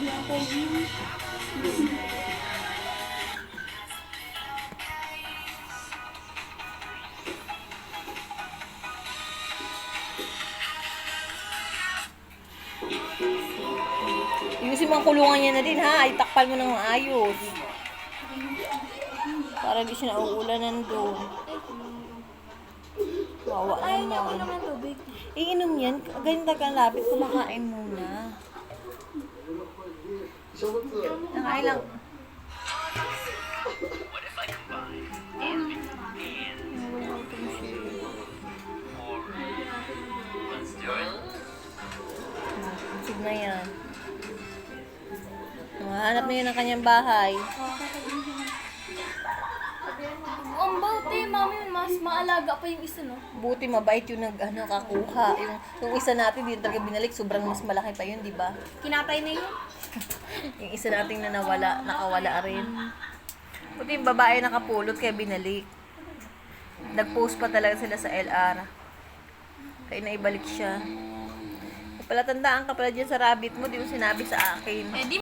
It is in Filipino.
Ayusin mo ang kulungan niya na din, ha? Ay, takpal mo ng ayos. Para di siya nauulanan doon. Wawa Ayaw niya ko naman. naman tubig. Iinom yan. Ganyan ka lapit, kumakain muna. Nakain lang. Busog na yan. Hanap na yun ang kanyang bahay. Ang buti, mami, mas maalaga pa yung isa, no? Buti mabait yung kakuha. Yung isa natin, di talaga binalik. Sobrang mas malaki pa yun, di ba? Kinatay na yun. Yung isa nating nakawala rin. Buti yung babae nakapulot kaya binalik. Nag-post pa talaga sila sa LR. Kaya naibalik siya. Palatandaan ka pala dyan sa rabbit mo, di mo sinabi sa akin. Eh, di